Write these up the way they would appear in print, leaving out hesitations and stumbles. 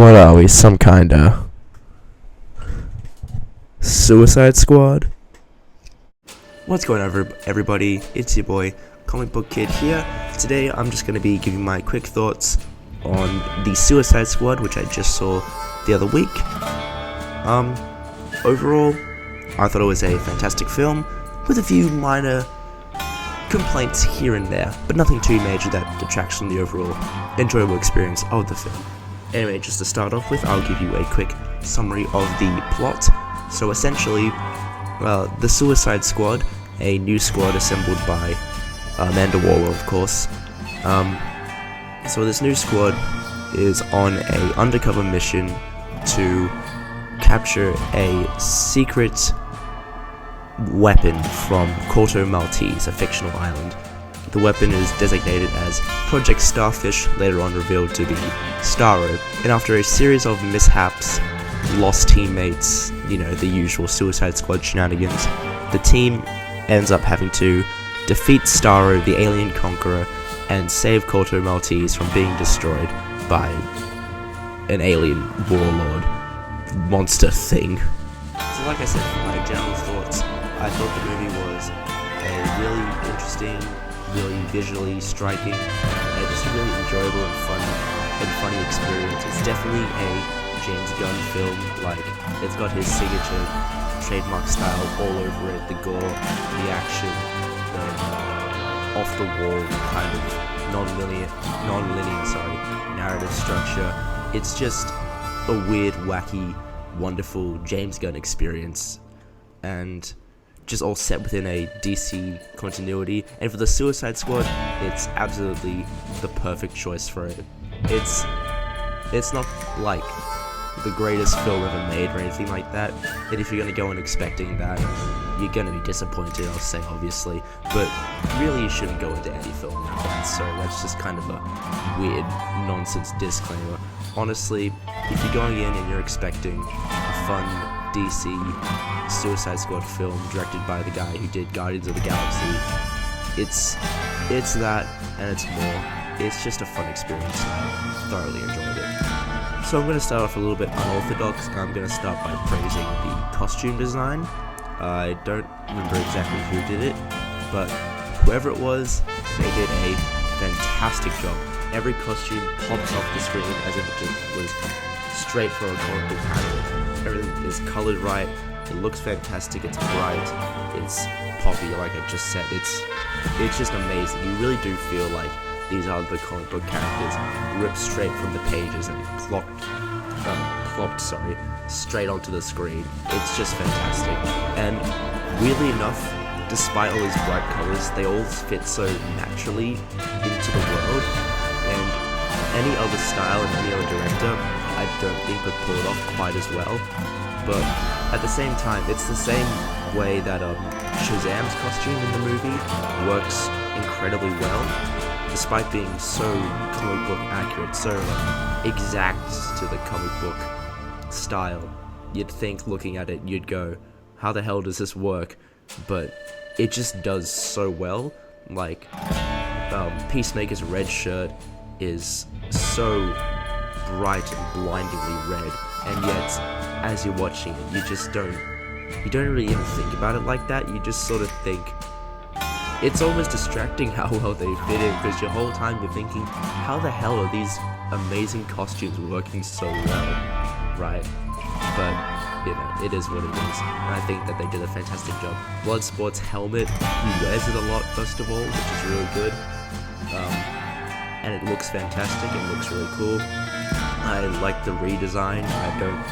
What are we, some kinda Suicide Squad? What's going on, everybody? It's your boy, KomicBookCid here. Today I'm just going to be giving my quick thoughts on the Suicide Squad, which I just saw the other week. Overall, I thought it was a fantastic film, with a few minor complaints here and there, but nothing too major that detracts from the overall enjoyable experience of the film. Anyway, just to start off with, I'll give you a quick summary of the plot. So essentially, the Suicide Squad, a new squad assembled by Amanda Waller, of course. So this new squad is on a undercover mission to capture a secret weapon from Corto Maltese, a fictional island. The weapon is designated as Project Starfish, later on revealed to be Starro, and after a series of mishaps, lost teammates, the usual Suicide Squad shenanigans, the team ends up having to defeat Starro, the alien conqueror, and save Corto Maltese from being destroyed by an alien warlord monster thing. So like I said, for my general thoughts, I thought the movie was a really interesting, really visually striking, and just a really enjoyable and funny experience. It's definitely a James Gunn film. Like, it's got his signature trademark style all over it, the gore, the action, the off-the-wall kind of non-linear narrative structure. It's just a weird, wacky, wonderful James Gunn experience, and just all set within a DC continuity. And for the Suicide Squad, it's absolutely the perfect choice for it. It's not like the greatest film ever made or anything like that, and if you're gonna go in expecting that, you're gonna be disappointed, I'll say, obviously, but really you shouldn't go into any film like that, so that's just kind of a weird nonsense disclaimer. Honestly, if you're going in and you're expecting a fun DC Suicide Squad film directed by the guy who did Guardians of the Galaxy, it's that, and it's more. It's just a fun experience, and I thoroughly enjoyed it. So I'm going to start off a little bit unorthodox. I'm going to start by praising the costume design. I don't remember exactly who did it, but whoever it was, they did a fantastic job. Every costume pops off the screen as if it just was straight from a comic book panel. Everything is colored right, it looks fantastic, it's bright, it's poppy, like I just said. It's just amazing. You really do feel like these are the comic book characters ripped straight from the pages and plopped straight onto the screen. It's just fantastic. And weirdly enough, despite all these bright colors, they all fit so naturally into the world, and any other style and any other director I don't think could pull it off quite as well. But at the same time, it's the same way that Shazam's costume in the movie works incredibly well, despite being so comic book accurate, so exact to the comic book style. You'd think, looking at it, you'd go, how the hell does this work? But it just does so well. Like, Peacemaker's red shirt is so bright and blindingly red, and yet, as you're watching it, you don't really even think about it like that. You just sort of think, it's almost distracting how well they fit in, because your whole time you're thinking, how the hell are these amazing costumes working so well, right? But, it is what it is, and I think that they did a fantastic job. Bloodsport's helmet, he wears it a lot, first of all, which is really good, and it looks fantastic, it looks really cool. I like the redesign. I don't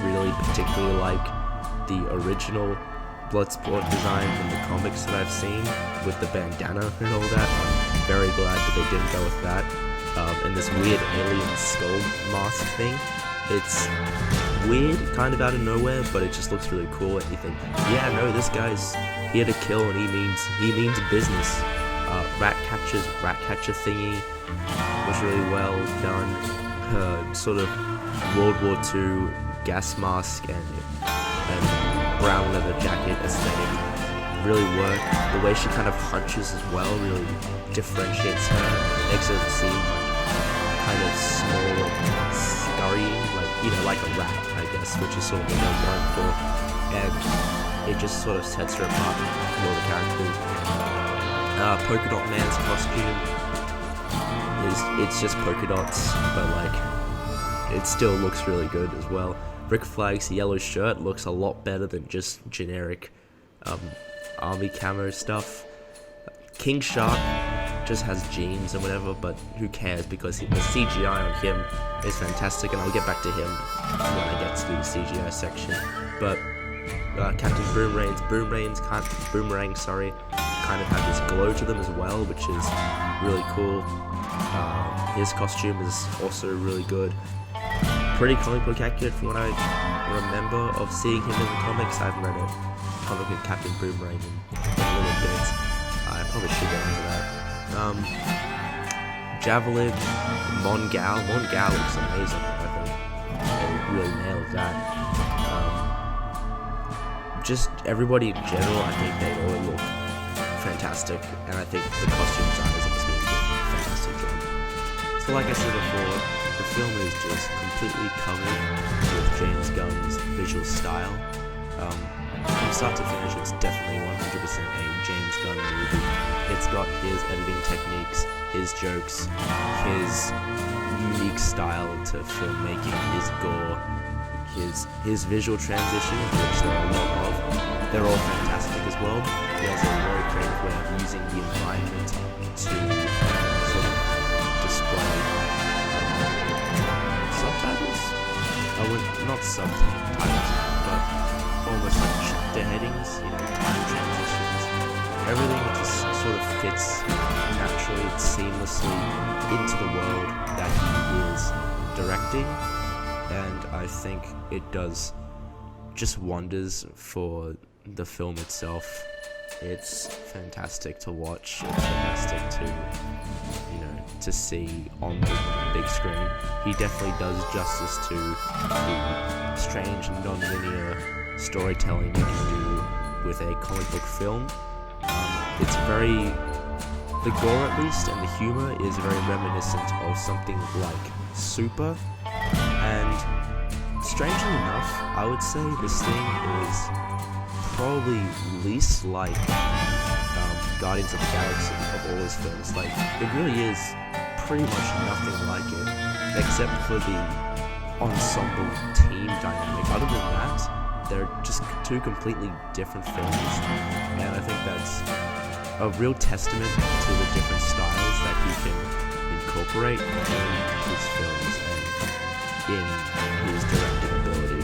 really particularly like the original Bloodsport design from the comics that I've seen, with the bandana and all that. I'm very glad that they didn't go with that. And this weird alien skull mask thing. It's weird, kind of out of nowhere, but it just looks really cool, and you think, yeah, no, this guy's here to kill, and he means business. Ratcatcher's Ratcatcher thingy was really well done. Her sort of World War II gas mask and brown leather jacket aesthetic really work. The way she kind of hunches as well really differentiates her, makes her seem like kind of small and scurrying like a rat, I guess, which is sort of what they're going for, and it just sort of sets her apart from all the characters. Polka-Dot Man's costume it's just polka dots, but like it still looks really good as well. Rick Flag's yellow shirt looks a lot better than just generic army camo stuff. King Shark just has jeans and whatever, but who cares, because the CGI on him is fantastic, and I'll get back to him when I get to the CGI section. But Captain Boomerang's kind of have this glow to them as well, which is really cool. His costume is also really good. Pretty comic book accurate from what I remember of seeing him in the comics. I haven't read a comic with Captain Boomerang in a little bit. I probably should get into that. Javelin, Mongal looks amazing. I think they really nailed that. Just everybody in general, I think they all look fantastic, and I think the costume designers of this movie did a fantastic job. So like I said before, the film is just completely covered with James Gunn's visual style. From start to finish, it's definitely 100% a James Gunn movie. It's got his editing techniques, his jokes, his unique style to filmmaking, his gore, his visual transitions, which there are a lot of. They're all fantastic as well. He has a very creative way of using the environment to sort of display subtitles. Not subtitles, but almost like chapter headings, time transitions. Everything just sort of fits naturally, seamlessly into the world that he is directing, and I think it does just wonders for the film itself. It's fantastic to watch. It's fantastic to see on the big screen. He definitely does justice to the strange and non-linear storytelling you can do with a comic book film. It's very, the gore at least, and the humor is very reminiscent of something like Super, and strangely enough, I would say this thing is probably least like Guardians of the Galaxy of all his films. Like, it really is pretty much nothing like it, except for the ensemble team dynamic. Other than that, they're just two completely different films, and I think that's a real testament to the different styles that he can incorporate in his films and in his directing ability.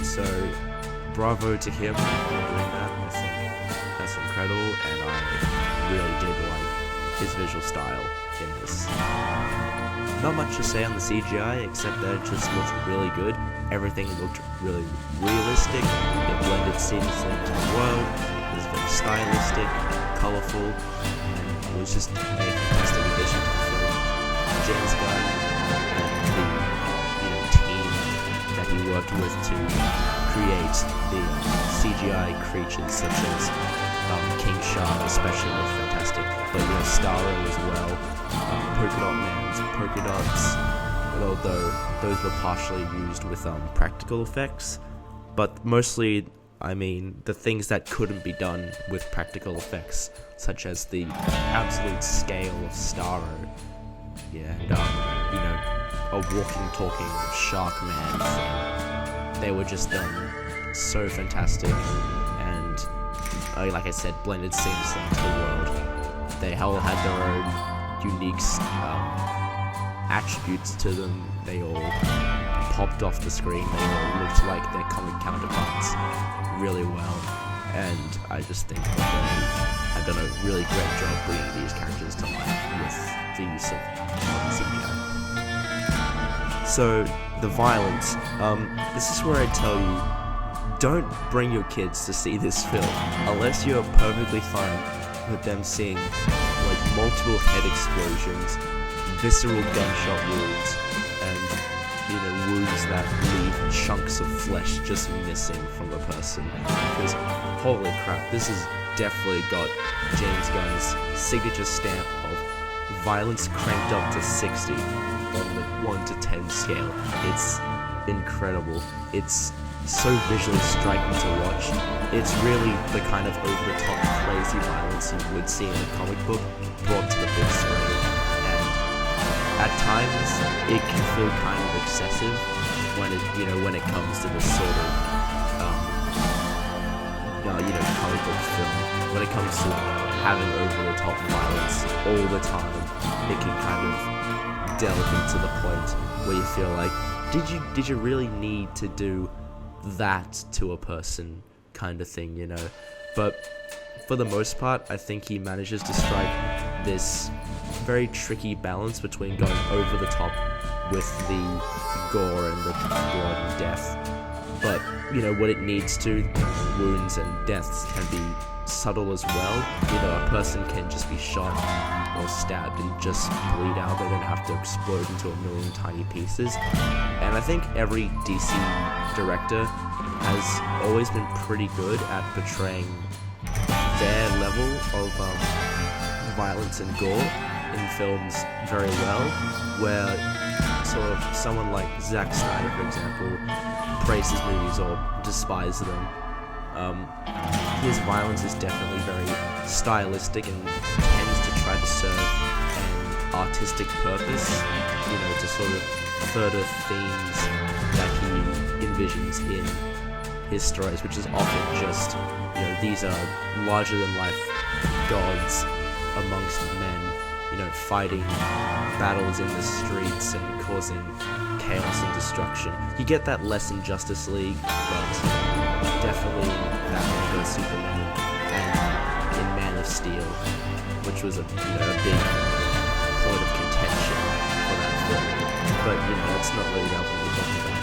So, bravo to him for doing that. I think that's incredible, and I really did like his visual style in this. Not much to say on the CGI, except that it just looked really good. Everything looked really realistic. It blended seamlessly into the world. It was very stylistic, colorful, and it was just a fantastic addition to the film. James Gunn and the team that he worked with to create the CGI creatures such as King Shark especially looked fantastic, but Starro as well, Polka-Dot Man's polka dots, although those were partially used with practical effects, but mostly, I mean, the things that couldn't be done with practical effects, such as the absolute scale of Starro, and a walking, talking Shark Man thing. They were just done so fantastic, and like I said, blended seamlessly into the world. They all had their own unique attributes to them. They all popped off the screen. They all looked like their comic counterparts really well, and I just think that they have done a really great job bringing these characters to life with the use of CGI. So, the violence. This is where I tell you, don't bring your kids to see this film unless you're perfectly fine with them seeing like multiple head explosions, visceral gunshot wounds, and wounds that leave chunks of flesh just missing from the person. Because holy crap, this has definitely got James Gunn's signature stamp of violence cranked up to 60 on the 1 to 10 scale. It's incredible. It's so visually striking to watch. It's really the kind of over-the-top crazy violence you would see in a comic book brought to the big screen. And at times, it can feel kind of excessive when it comes to this sort of comic book film. When it comes to having over-the-top violence all the time, it can kind of delve into the point where you feel like, did you really need to do that to a person, kind of thing, you know? But for the most part, I think he manages to strike this very tricky balance between going over the top with the gore and the blood and death, but when it needs to, wounds and deaths can be subtle as well. A person can just be shot or stabbed and just bleed out. They don't have to explode into a million tiny pieces. And I think every DC director has always been pretty good at portraying their level of violence and gore in films very well, where sort of someone like Zack Snyder, for example, praises movies or despises them. His violence is definitely very stylistic and tends to try to serve an artistic purpose, to sort of further themes that he envisions in his stories, which is often just, these are larger-than-life gods amongst men, fighting battles in the streets and causing chaos and destruction. You get that less in Justice League, but definitely in Batman vs Superman and in Man of Steel, which was a big point of contention for that film. But that's not really relevant. We're talking about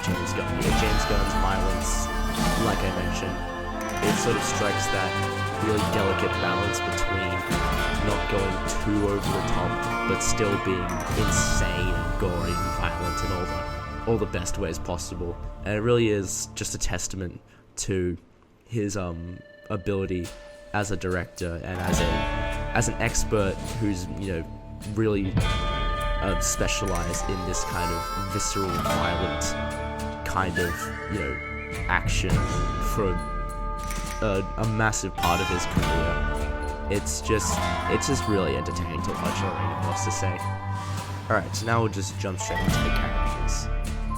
James Gunn. James Gunn's violence, like I mentioned, it sort of strikes that really delicate balance between not going too over the top, but still being insane and gory and violent in all the best ways possible. And it really is just a testament to his ability as a director and as an expert who's really specialized in this kind of visceral, violent kind of action for a massive part of his career. It's just really entertaining to watch. I don't really know what else to say. Alright, so now we'll just jump straight into the characters.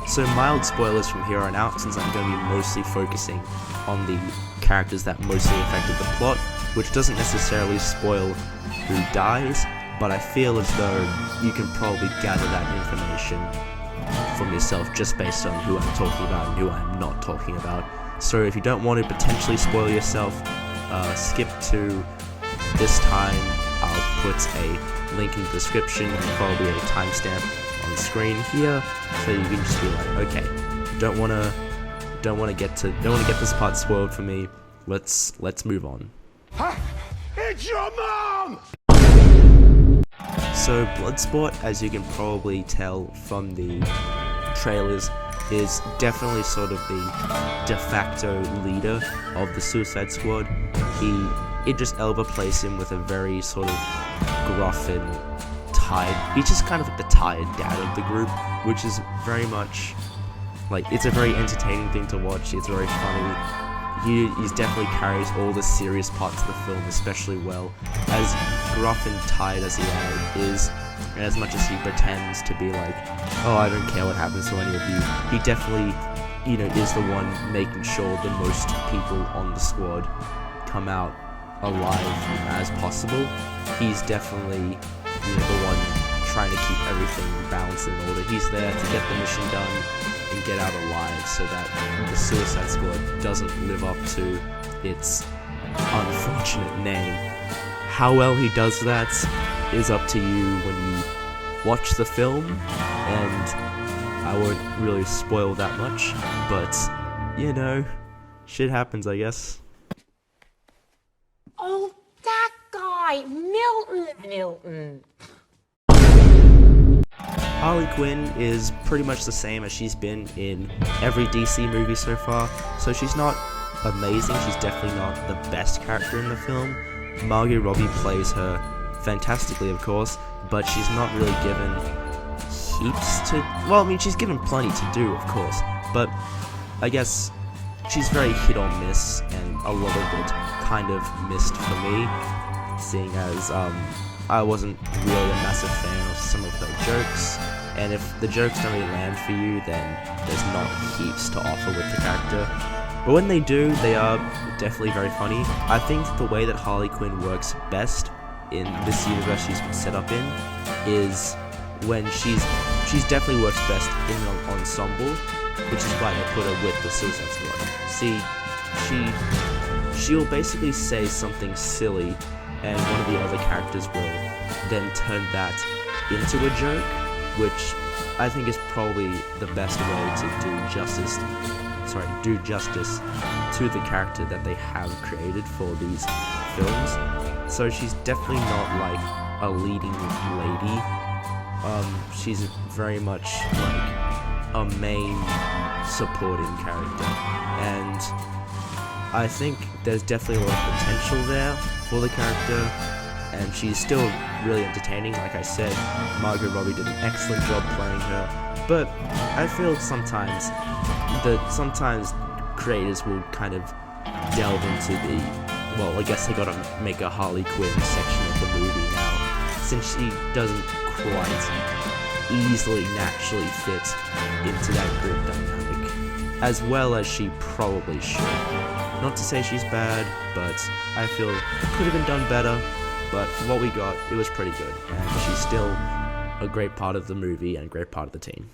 So mild spoilers from here on out, since I'm going to be mostly focusing on the characters that mostly affected the plot, which doesn't necessarily spoil who dies, but I feel as though you can probably gather that information from yourself just based on who I'm talking about and who I'm not talking about. So if you don't want to potentially spoil yourself, skip to this time. I'll put a link in the description and probably a timestamp on screen here, so you can just be like, okay, don't wanna get this part spoiled for me. Let's move on. It's your mom! So Bloodsport, as you can probably tell from the trailers, is definitely sort of the de facto leader of the Suicide Squad. Idris Elba plays him with a very sort of gruff and tired. He's just kind of like the tired dad of the group, which is very much like, it's a very entertaining thing to watch. It's very funny. He definitely carries all the serious parts of the film especially well. As gruff and tired as he is, and as much as he pretends to be like, oh, I don't care what happens to any of you, he definitely, is the one making sure the most people on the squad come out alive as possible. He's definitely, the one trying to keep everything balanced and order. He's there to get the mission done and get out alive so that the Suicide Squad doesn't live up to its unfortunate name. How well he does that is up to you when you watch the film, and I won't really spoil that much, but, shit happens, I guess. Oh, that guy, Milton. Harley Quinn is pretty much the same as she's been in every DC movie so far, so she's not amazing, she's definitely not the best character in the film. Margot Robbie plays her fantastically, of course, but she's not really given heaps to, well, I mean, she's given plenty to do, of course, but I guess she's very hit or miss, and a lot of it kind of missed for me, seeing as I wasn't really a massive fan of some of her jokes, and if the jokes don't really land for you, then there's not heaps to offer with the character. But when they do, they are definitely very funny. I think the way that Harley Quinn works best in this universe she's been set up in is when she's definitely works best in an ensemble, which is why they put her with the Suicide Squad. See, she'll basically say something silly, and one of the other characters will then turn that into a joke, which I think is probably the best way to do justice to the character that they have created for these films. So she's definitely not like a leading lady. She's very much like a main supporting character, and I think there's definitely a lot of potential there for the character, and she's still really entertaining. Like I said, Margot Robbie did an excellent job playing her, but I feel sometimes creators will kind of delve into the, well, I guess they gotta make a Harley Quinn section of the movie now, since she doesn't quite easily naturally fit into that group dynamic, as well as she probably should. Not to say she's bad, but I feel it could have been done better, but for what we got, it was pretty good, and she's still a great part of the movie and a great part of the team.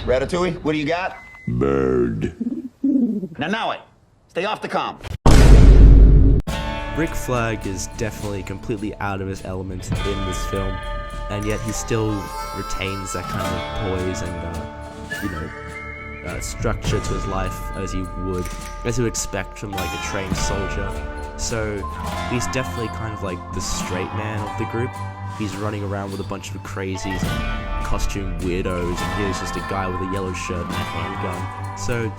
Ratatouille, what do you got? Bird. Now it. Stay off the comm. Rick Flag is definitely completely out of his element in this film, and yet he still retains that kind of poise and, structure to his life as you would expect from like a trained soldier. So he's definitely kind of like the straight man of the group. He's running around with a bunch of crazies and costume weirdos, and here's just a guy with a yellow shirt and a handgun. So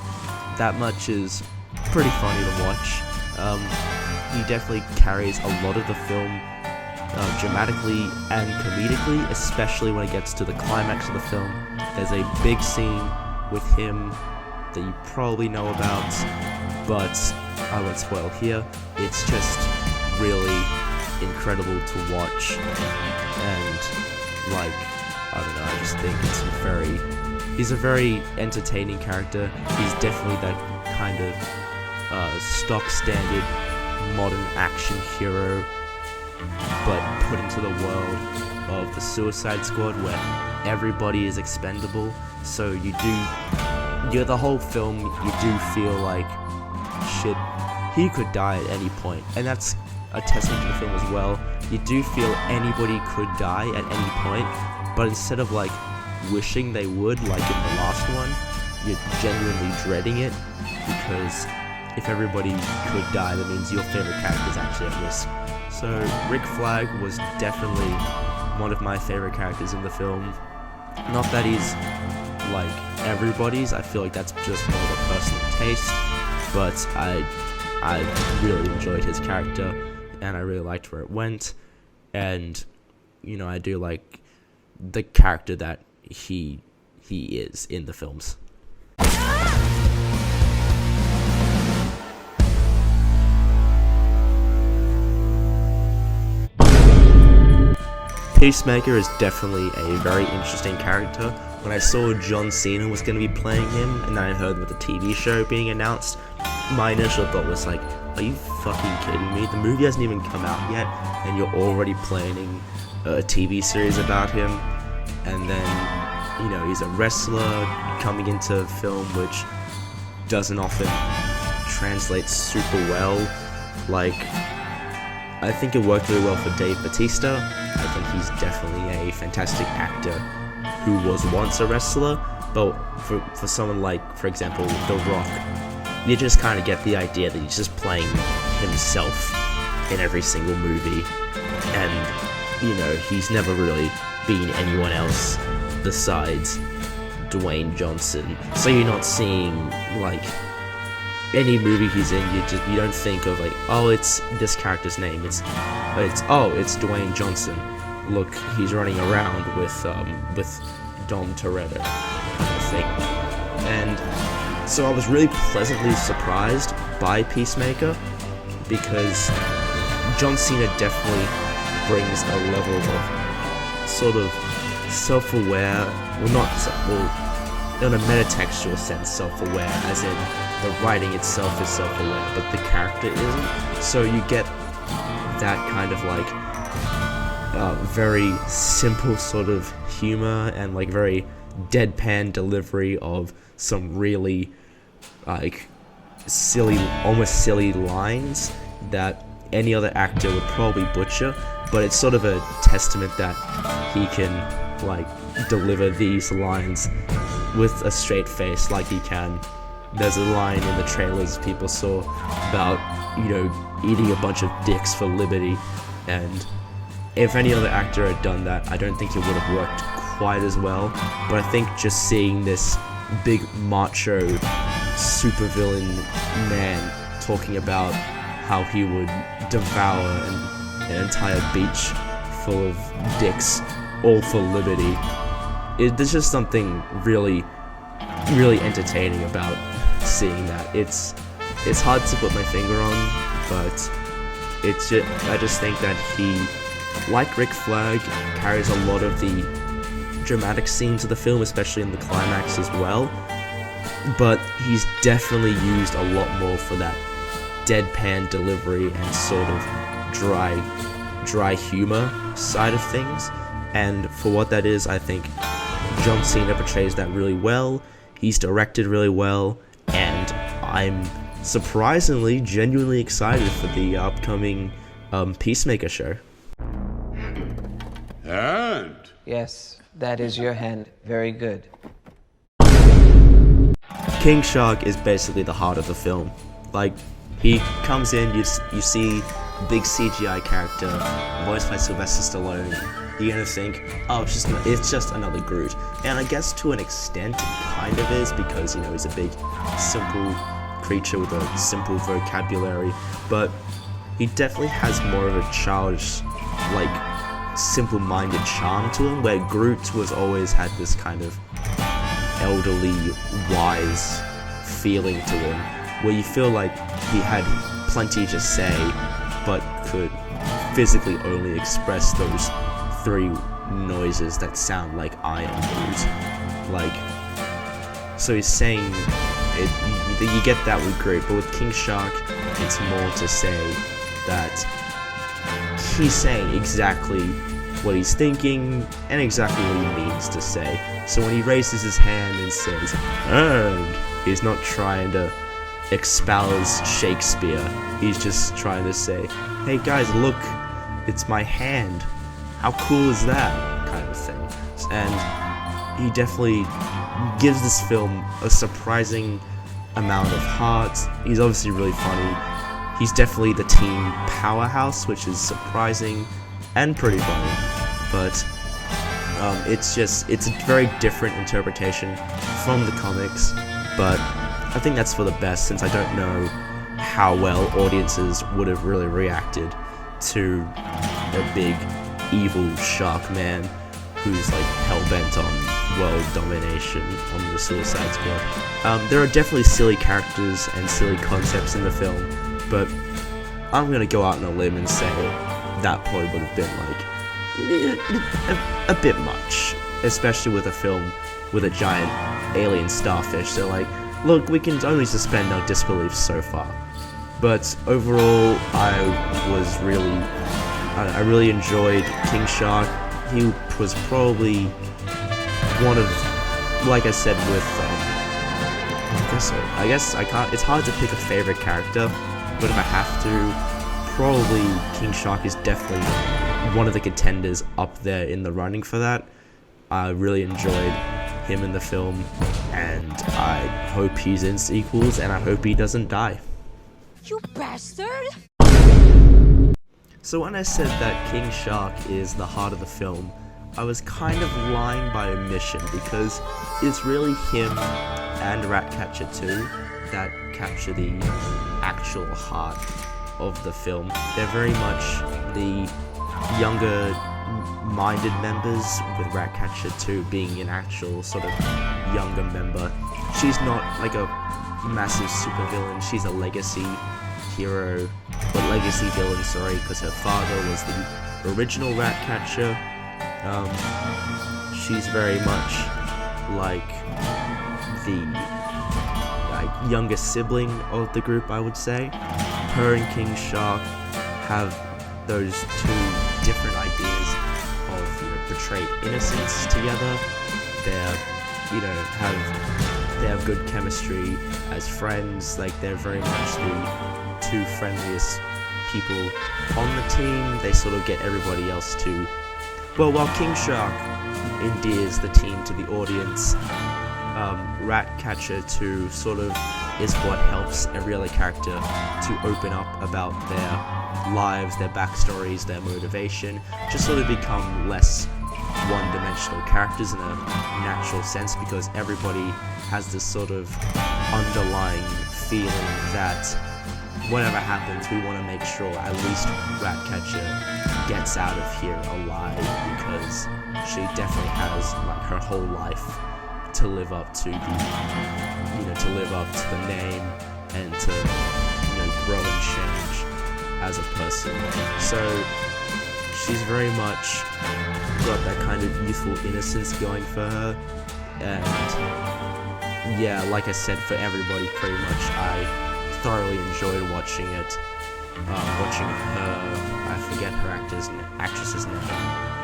that much is pretty funny to watch. He definitely carries a lot of the film dramatically and comedically, especially when it gets to the climax of the film. There's a big scene with him that you probably know about, but I won't spoil here. It's just really incredible to watch, and like, I don't know, I just think he's a very entertaining character. He's definitely that kind of stock standard modern action hero, but put into the world of the Suicide Squad where everybody is expendable. So the whole film, you do feel like, shit, he could die at any point, and that's a testament to the film as well. You do feel anybody could die at any point, but instead of like wishing they would, like in the last one, you're genuinely dreading it, because if everybody could die, that means your favorite character is actually at risk. So Rick Flag was definitely one of my favorite characters in the film. Not that he's like everybody's, I feel like that's just more of a personal taste, but I really enjoyed his character, and I really liked where it went, and I do like the character that he is in the films. Peacemaker is definitely a very interesting character. When I saw John Cena was going to be playing him, and then I heard with the TV show being announced, my initial thought was like, are you fucking kidding me? The movie hasn't even come out yet, and you're already planning a TV series about him. And then, he's a wrestler coming into film, which doesn't often translate super well. Like, I think it worked really well for Dave Bautista. I think he's definitely a fantastic actor who was once a wrestler, but for someone like, for example, The Rock, you just kind of get the idea that he's just playing himself in every single movie, and, he's never really been anyone else besides Dwayne Johnson. So you're not seeing, like, any movie he's in, you don't think of like, oh, it's this character's name. It's Dwayne Johnson. Look, he's running around with Dom Toretto kind of thing. And so I was really pleasantly surprised by Peacemaker, because John Cena definitely brings a level of sort of self-aware, in a metatextual sense, self-aware, as in the writing itself is self-aware, but the character isn't. So you get that kind of like very simple sort of humor and like very deadpan delivery of some really like silly, almost silly lines that any other actor would probably butcher, but it's sort of a testament that he can like deliver these lines with a straight face like he can. There's a line in the trailers people saw about, eating a bunch of dicks for liberty, and if any other actor had done that, I don't think it would have worked quite as well. But I think just seeing this big macho supervillain man talking about how he would devour an entire beach full of dicks, all for liberty, there's just something really, really entertaining about seeing that. It's hard to put my finger on, but I just think that he, like Rick Flag, carries a lot of the dramatic scenes of the film, especially in the climax as well, but he's definitely used a lot more for that deadpan delivery and sort of dry humor side of things. And for what that is, I think John Cena portrays that really well. He's directed really well, and I'm surprisingly genuinely excited for the upcoming Peacemaker show. And Yes, that is your hand. Very good. King Shark is basically the heart of the film. Like, he comes in, you see big CGI character, voiced by Sylvester Stallone. You're gonna think, oh, it's just another Groot. And I guess to an extent it kind of is, because, he's a big, simple creature with a simple vocabulary. But he definitely has more of a childish, like, simple-minded charm to him, where Groot was always had this kind of elderly, wise feeling to him, where you feel like he had plenty to say, but could physically only express those three noises that sound like I am Groot. Like, so he's saying it, you get that with Groot, but with King Shark, it's more to say that he's saying exactly what he's thinking and exactly what he means to say. So when he raises his hand and says, "and," he's not trying to espouse Shakespeare. He's just trying to say, hey guys, look, it's my hand. How cool is that? Kind of thing. And he definitely gives this film a surprising amount of heart. He's obviously really funny. He's definitely the team powerhouse, which is surprising and pretty funny. But it's a very different interpretation from the comics, but I think that's for the best, since I don't know how well audiences would have really reacted to a big evil shark man who's like hell-bent on world domination on the Suicide Squad. There are definitely silly characters and silly concepts in the film, but I'm gonna go out on a limb and say that probably would have been like a bit much, especially with a film with a giant alien starfish. So like, look, we can only suspend our disbelief so far. But overall, I really enjoyed King Shark. He was probably one of, like I said, with I guess I can't. It's hard to pick a favorite character, but if I have to, probably King Shark is definitely one of the contenders up there in the running for that. I really enjoyed him in the film, and I hope he's in sequels, and I hope he doesn't die. You bastard! So when I said that King Shark is the heart of the film, I was kind of lying by omission, because it's really him and Ratcatcher II that capture the actual heart of the film. They're very much the younger minded members, with Ratcatcher II being an actual sort of younger member. She's not like a massive supervillain, she's a legacy hero, but legacy villain, sorry, because her father was the original Ratcatcher. She's very much like the younger sibling of the group, I would say. Her and King Shark have those two different ideas of, portray innocence together. They have good chemistry as friends. Like, they're very much the two friendliest people on the team. They sort of get everybody else to, well, while King Shark endears the team to the audience, Ratcatcher II sort of is what helps every other character to open up about their lives, their backstories, their motivation, just sort of become less one-dimensional characters in a natural sense, because everybody has this sort of underlying feeling that whatever happens, we want to make sure at least Ratcatcher gets out of here alive, because she definitely has like her whole life to live up to the name and to grow and change as a person. So she's very much got that kind of youthful innocence going for her, and yeah, like I said, for everybody pretty much, I thoroughly enjoyed watching it. Watching her, I forget her actress's name,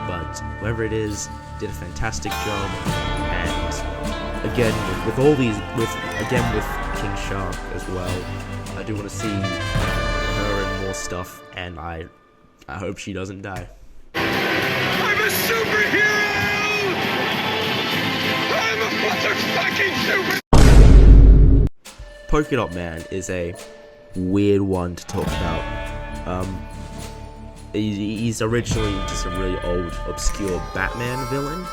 but whoever it is, did a fantastic job. And again, with King Shark as well, I do want to see her in more stuff, and I hope she doesn't die. I'm a superhero! I'm a motherfucking super... Polka-Dot Man is a weird one to talk about. He's originally just a really old, obscure Batman villain.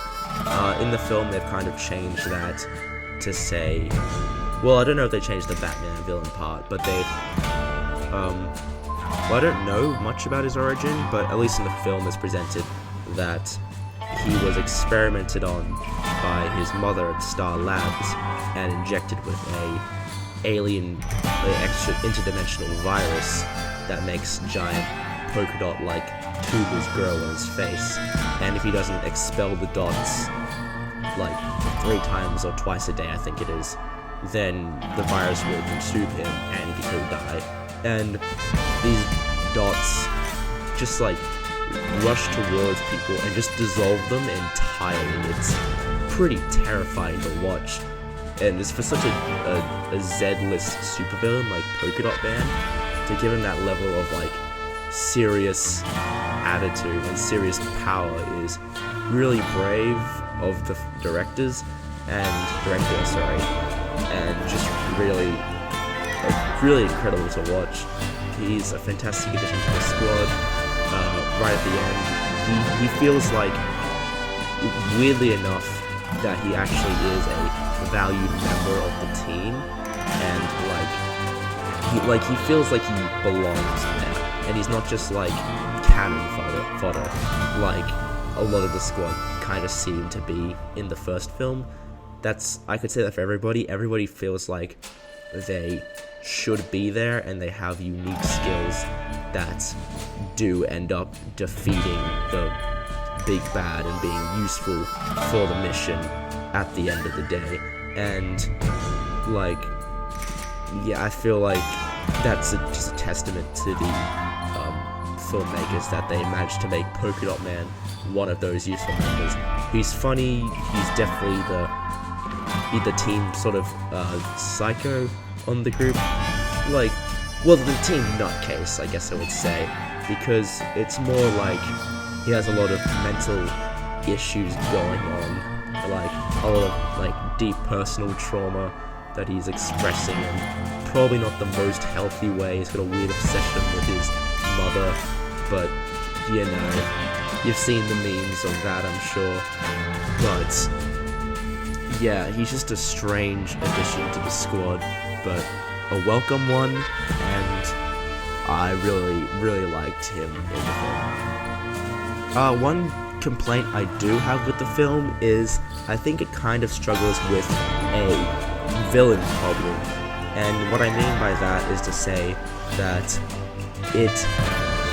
In the film, they've kind of changed that to say, well, I don't know if they changed the Batman villain part, but they've, well, I don't know much about his origin, but at least in the film it's presented that he was experimented on by his mother at Star Labs and injected with extra interdimensional virus that makes giant polka dot like tubers grow on his face, and if he doesn't expel the dots like 3 times or twice a day, I think it is, then the virus will consume him and he'll die. And these dots just like rush towards people and just dissolve them entirely. It's pretty terrifying to watch. And it's for such a Z-list supervillain like Polka-Dot Man, to give him that level of like serious attitude and serious power is really brave of the director, and just really incredible to watch. He's a fantastic addition to the squad. Right at the end, he feels like, weirdly enough, that he actually is a valued member of the team, and he feels like he belongs there, and he's not just like cannon fodder like a lot of the squad kind of seem to be in the first film. I could say that for everybody. Everybody feels like they should be there, and they have unique skills that do end up defeating the big bad and being useful for the mission at the end of the day. And I feel like that's just a testament to the filmmakers, that they managed to make Polka-Dot Man one of those useful members. He's funny, he's definitely the team sort of psycho on the group, the team nutcase, I guess I would say, because it's more like he has a lot of mental issues going on, like a lot of deep personal trauma that he's expressing in probably not the most healthy way. He's got a weird obsession with his mother, but you've seen the memes of that, I'm sure. But yeah, he's just a strange addition to the squad, but a welcome one, and I really liked him in the film. One complaint I do have with the film is I think it kind of struggles with a villain problem. And what I mean by that is to say that it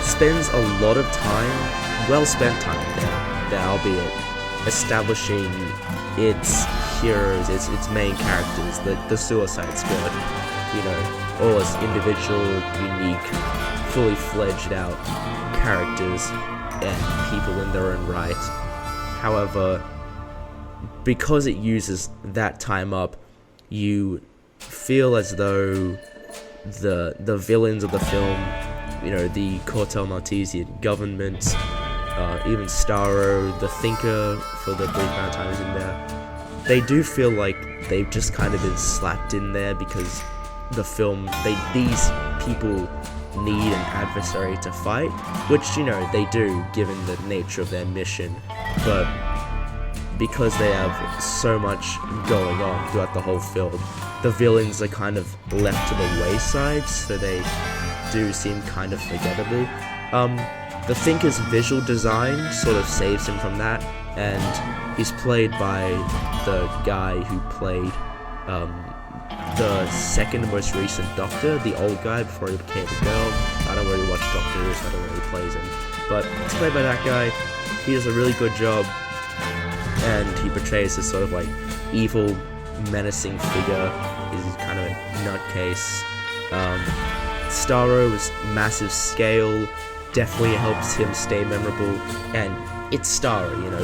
spends a lot of time, well spent time there albeit, establishing its heroes, its main characters, the Suicide Squad, you know, all as individual, unique, fully fledged out characters and people in their own right. However, because it uses that time up, you feel as though the villains of the film, you know, the Cartel Maltesian government, even Starro, the Thinker for the brief amount of time he's in there, they do feel like they've just kind of been slapped in there because the film, these people need an adversary to fight, which, you know, they do given the nature of their mission, but because they have so much going on throughout the whole film, the villains are kind of left to the wayside, so they do seem kind of forgettable. The Thinker's visual design sort of saves him from that, and he's played by the guy who played the second most recent Doctor, the old guy before he became a girl. I don't really watch Doctor Who, so I don't know who plays him, but it's played by that guy. He does a really good job, and he portrays this sort of like evil, menacing figure. He's kind of a nutcase. Starro is massive scale, definitely helps him stay memorable, and it's Starro, you know.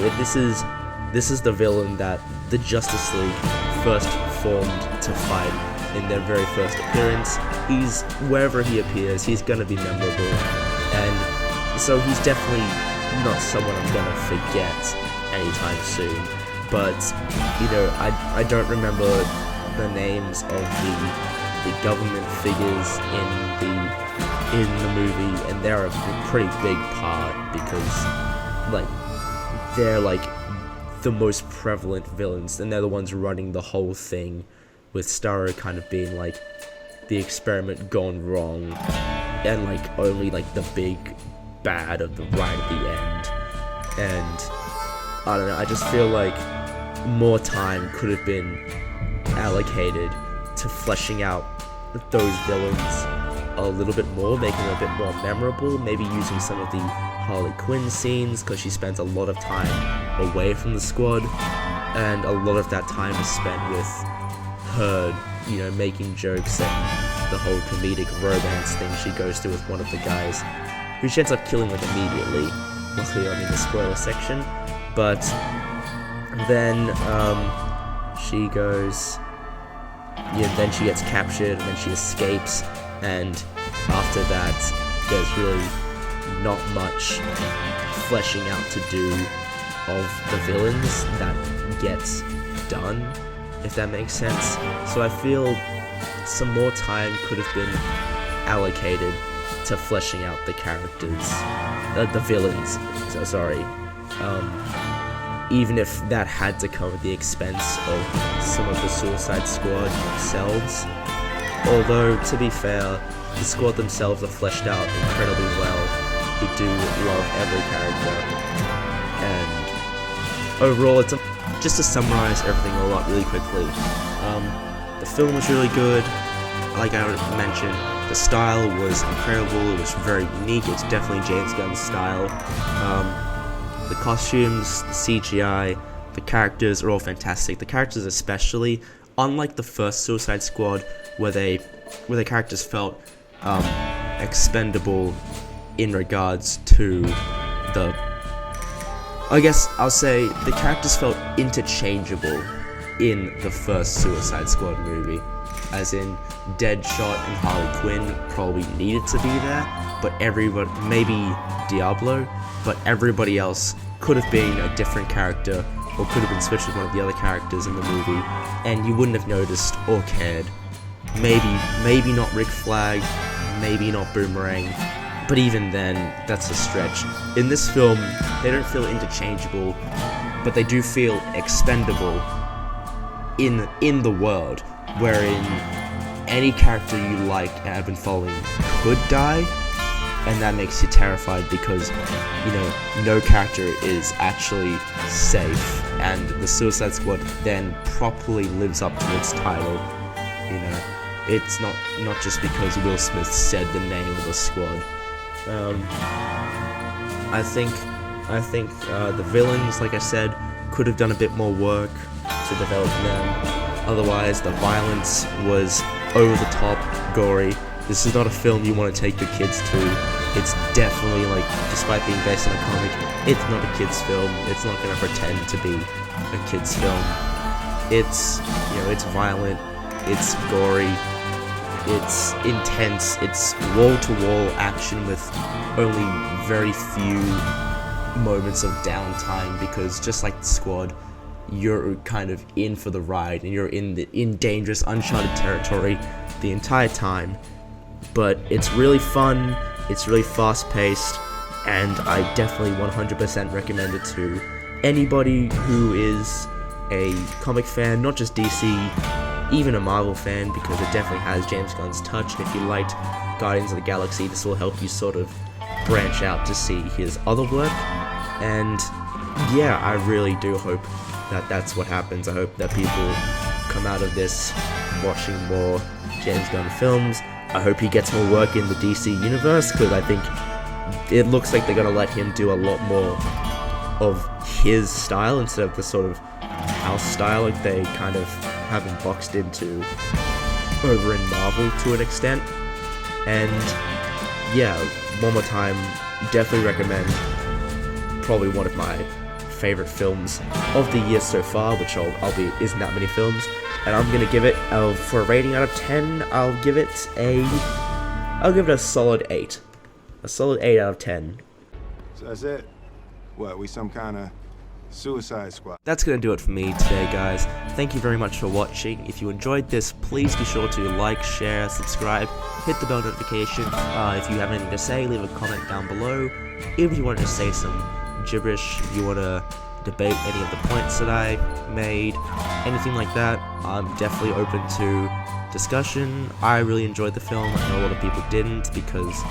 This is the villain that the Justice League first formed to fight in their very first appearance. He's, wherever he appears, he's gonna be memorable, and so he's definitely not someone I'm gonna forget anytime soon. But, you know, I don't remember the names of the government figures in the movie, and they're a pretty big part because, like, they're like the most prevalent villains, and they're the ones running the whole thing, with Starro kind of being like the experiment gone wrong, and like only like the big bad of the right at the end. And I don't know, I just feel like more time could have been allocated to fleshing out those villains a little bit more, making them a bit more memorable, maybe using some of the Harley Quinn scenes, because she spends a lot of time away from the squad, and a lot of that time is spent with her, you know, making jokes and the whole comedic romance thing she goes through with one of the guys, who she ends up killing like immediately. Luckily I'm in the spoiler section, but then she goes, yeah, then she gets captured, and then she escapes, and after that there's really not much fleshing out to do of the villains that gets done, if that makes sense. So I feel some more time could have been allocated to fleshing out the characters, the villains, so sorry, even if that had to come at the expense of some of the Suicide Squad themselves. Although, to be fair, the squad themselves are fleshed out incredibly well. We do love every character, and overall, just to summarize everything a lot really quickly, the film was really good. Like I mentioned, the style was incredible, it was very unique, it's definitely James Gunn's style. The costumes, the CGI, the characters are all fantastic. The characters especially, unlike the first Suicide Squad, where the characters felt expendable in regards to I guess I'll say the characters felt interchangeable in the first Suicide Squad movie, as in Deadshot and Harley Quinn probably needed to be there, but everybody, maybe Diablo, but everybody else could have been a different character, or could have been switched with one of the other characters in the movie, and you wouldn't have noticed or cared. Maybe not Rick Flag, maybe not Boomerang, but even then, that's a stretch. In this film, they don't feel interchangeable, but they do feel expendable in the world, wherein any character you like and have been following could die, and that makes you terrified because, you know, no character is actually safe, and the Suicide Squad then properly lives up to its title. You know, it's not just because Will Smith said the name of the squad. I think the villains, like I said, could have done a bit more work to develop them. Otherwise, the violence was over the top, gory. This is not a film you want to take your kids to. It's definitely, like, despite being based on a comic, it's not a kid's film. It's not going to pretend to be a kid's film. It's, you know, it's violent, it's gory, it's intense, it's wall-to-wall action with only very few moments of downtime, because just like the Squad, you're kind of in for the ride, and you're in dangerous, uncharted territory the entire time. But it's really fun, it's really fast-paced, and I definitely 100% recommend it to anybody who is a comic fan, not just DC, even a Marvel fan, because it definitely has James Gunn's touch. And if you liked Guardians of the Galaxy, this will help you sort of branch out to see his other work. And yeah, I really do hope that that's what happens. I hope that people come out of this watching more James Gunn films. I hope he gets more work in the DC universe, because I think it looks like they're going to let him do a lot more of his style instead of the sort of house style like they kind of have him boxed into over in Marvel to an extent. And yeah, one more time, definitely recommend probably one of my favorite films of the year so far, which albeit isn't that many films, and I'm gonna give it for a rating out of 10. I'll give it a solid 8, a solid 8 out of 10. So that's it. What, we some kind of Suicide Squad? That's gonna do it for me today, guys. Thank you very much for watching. If you enjoyed this, please be sure to like, share, subscribe, hit the bell notification. If you have anything to say, leave a comment down below. Even if you want to say some gibberish, if you want to debate any of the points that I made, anything like that, I'm definitely open to discussion. I really enjoyed the film. I know a lot of people didn't because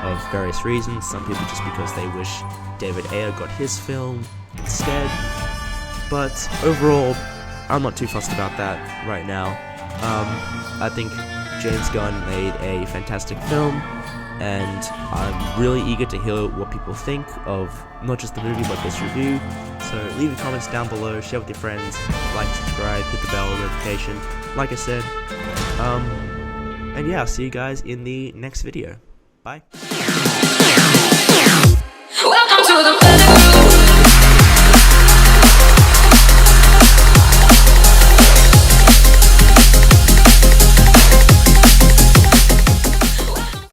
of various reasons. Some people just because they wish David Ayer got his film instead. But overall, I'm not too fussed about that right now. I think James Gunn made a fantastic film, and I'm really eager to hear what people think of not just the movie but this review. So leave your comments down below, share with your friends, like, subscribe, hit the bell notification, like I said. And yeah, I'll see you guys in the next video. Bye. Welcome to the